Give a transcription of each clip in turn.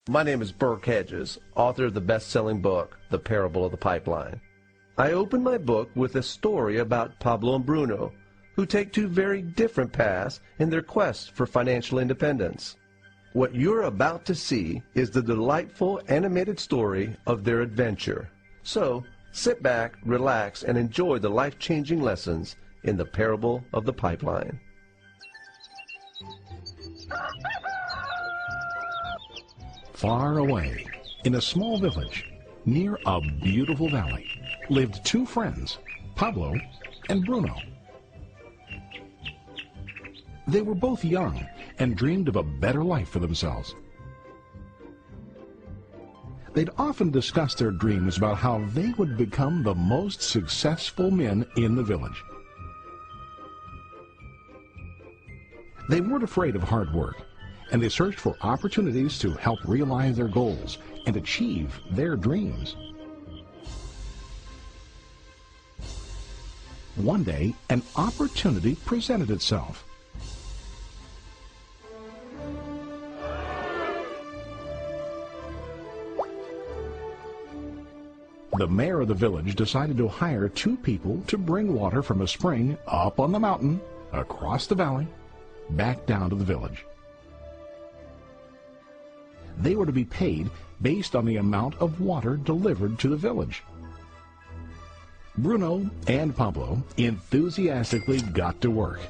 My name is Burke Hedges, author of the best-selling book, The Parable of the Pipeline. I open my book with a story about Pablo and Bruno, who take two very different paths in their quest for financial independence. What you're about to see is the delightful animated story of their adventure. So, sit back, relax, and enjoy the life-changing lessons in The Parable of the Pipeline. Far away, in a small village, near a beautiful valley, lived two friends, Pablo and Bruno. They were both young and dreamed of a better life for themselves. They'd often discuss their dreams about how they would become the most successful men in the village. They weren't afraid of hard work, and they searched for opportunities to help realize their goals and achieve their dreams. One day, an opportunity presented itself. The mayor of the village decided to hire two people to bring water from a spring up on the mountain, across the valley, back down to the village. They were to be paid based on the amount of water delivered to the village. Bruno and Pablo enthusiastically got to work.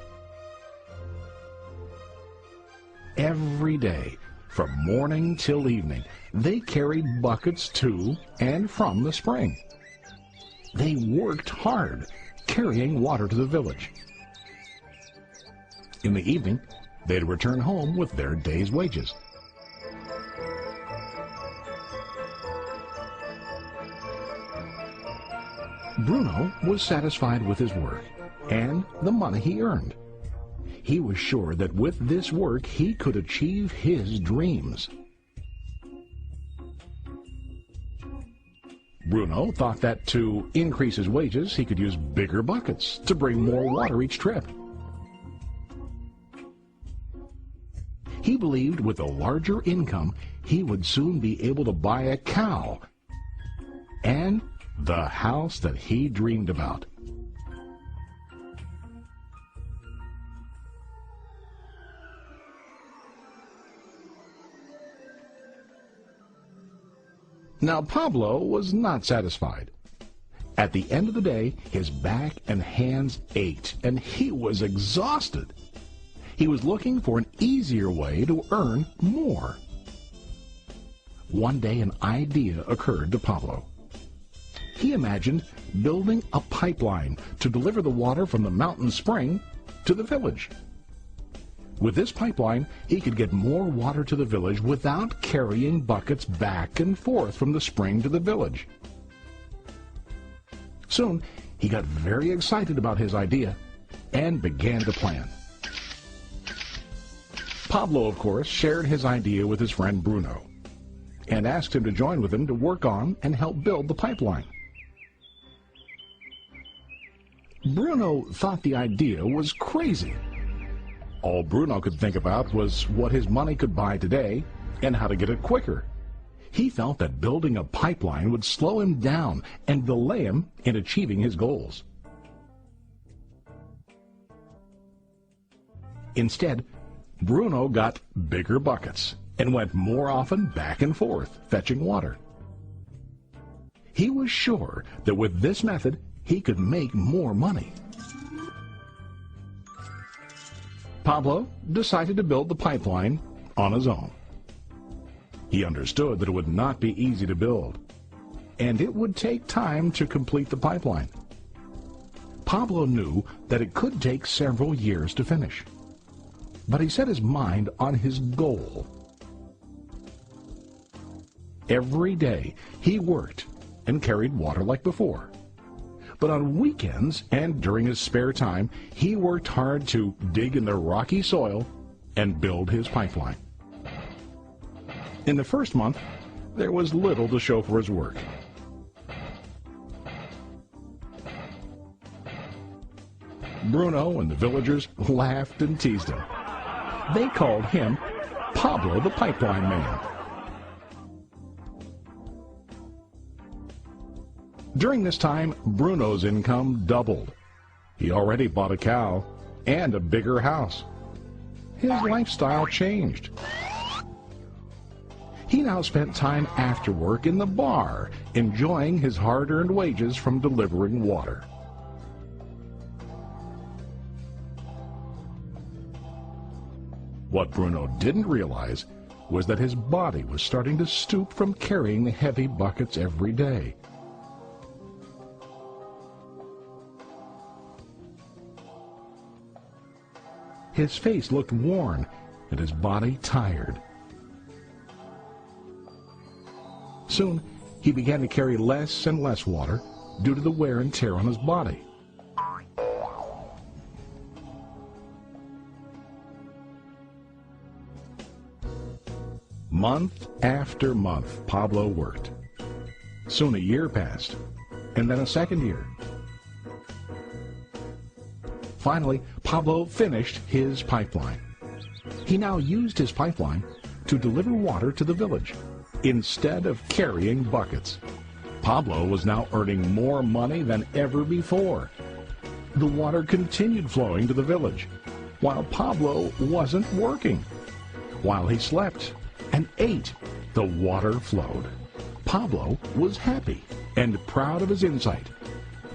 Every day, from morning till evening, they carried buckets to and from the spring. They worked hard, carrying water to the village. In the evening, they'd return home with their day's wages. Bruno was satisfied with his work and the money he earned. He was sure that with this work he could achieve his dreams. Bruno thought that to increase his wages he could use bigger buckets to bring more water each trip. He believed with a larger income he would soon be able to buy a cow and the house that he dreamed about. Now Pablo was not satisfied. At the end of the day, his back and hands ached, and he was exhausted. He was looking for an easier way to earn more. One day an idea occurred to Pablo. He imagined building a pipeline to deliver the water from the mountain spring to the village. With this pipeline, he could get more water to the village without carrying buckets back and forth from the spring to the village. Soon, he got very excited about his idea and began to plan. Pablo, of course, shared his idea with his friend Bruno and asked him to join with him to work on and help build the pipeline. Bruno thought the idea was crazy. All Bruno could think about was what his money could buy today and how to get it quicker. He felt that building a pipeline would slow him down and delay him in achieving his goals. Instead, Bruno got bigger buckets and went more often back and forth fetching water. He was sure that with this method he could make more money. Pablo decided to build the pipeline on his own. He understood that it would not be easy to build, and it would take time to complete the pipeline. Pablo knew that it could take several years to finish, but he set his mind on his goal. Every day he worked and carried water like before. But on weekends and during his spare time, he worked hard to dig in the rocky soil and build his pipeline. In the first month, there was little to show for his work. Bruno and the villagers laughed and teased him. They called him Pablo the Pipeline Man. During this time, Bruno's income doubled. He already bought a cow and a bigger house. His lifestyle changed. He now spent time after work in the bar, enjoying his hard-earned wages from delivering water. What Bruno didn't realize was that his body was starting to stoop from carrying the heavy buckets every day. His face looked worn and his body tired. Soon, he began to carry less and less water due to the wear and tear on his body. Month after month, Pablo worked. Soon a year passed, and then a second year. Finally, Pablo finished his pipeline. He now used his pipeline to deliver water to the village instead of carrying buckets. Pablo was now earning more money than ever before. The water continued flowing to the village, while Pablo wasn't working. While he slept and ate, the water flowed. Pablo was happy and proud of his insight,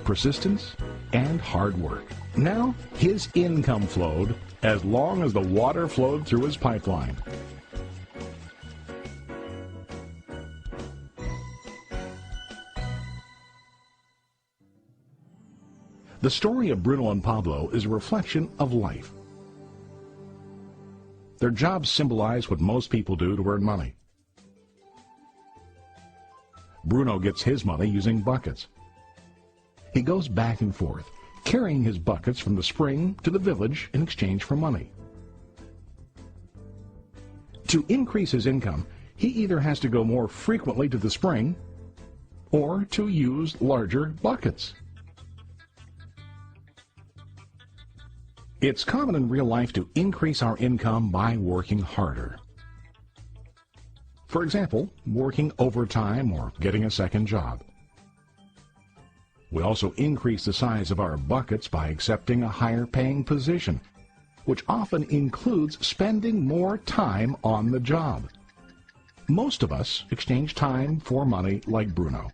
persistence, and hard work. Now his income flowed as long as the water flowed through his pipeline. The story of Bruno and Pablo is a reflection of life. Their jobs symbolize what most people do to earn money. Bruno gets his money using buckets. He goes back and forth, carrying his buckets from the spring to the village in exchange for money. To increase his income, he either has to go more frequently to the spring or to use larger buckets. It's common in real life to increase our income by working harder. For example, working overtime or getting a second job. We also increase the size of our buckets by accepting a higher paying position, which often includes spending more time on the job. Most of us exchange time for money like Bruno.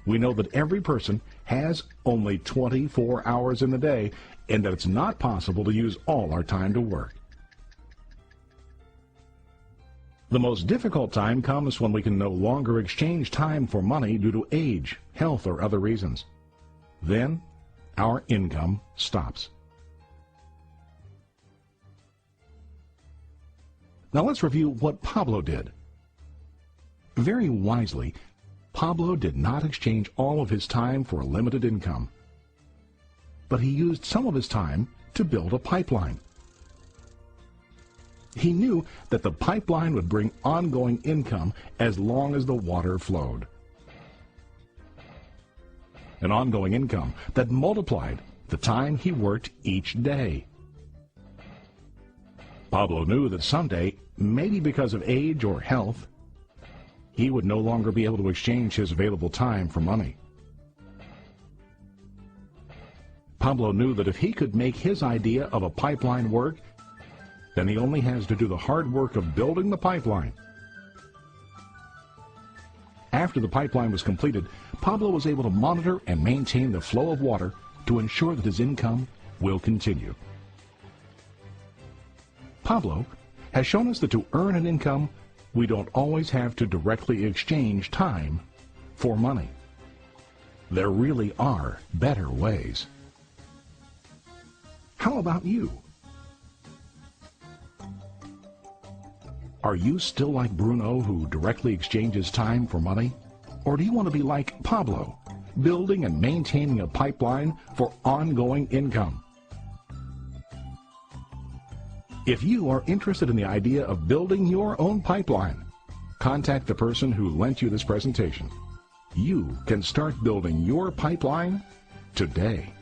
We know that every person has only 24 hours in the day and that it's not possible to use all our time to work. The most difficult time comes when we can no longer exchange time for money due to age, health, or other reasons. Then, our income stops. Now let's review what Pablo did. Very wisely, Pablo did not exchange all of his time for a limited income, but he used some of his time to build a pipeline. He knew that the pipeline would bring ongoing income as long as the water flowed. An ongoing income that multiplied the time he worked each day. Pablo knew that someday, maybe because of age or health, he would no longer be able to exchange his available time for money. Pablo knew that if he could make his idea of a pipeline work, then he only has to do the hard work of building the pipeline. After the pipeline was completed, Pablo was able to monitor and maintain the flow of water to ensure that his income will continue. Pablo has shown us that to earn an income, we don't always have to directly exchange time for money. There really are better ways. How about you? Are you still like Bruno, who directly exchanges time for money? Or do you want to be like Pablo, building and maintaining a pipeline for ongoing income? If you are interested in the idea of building your own pipeline, contact the person who lent you this presentation. You can start building your pipeline today.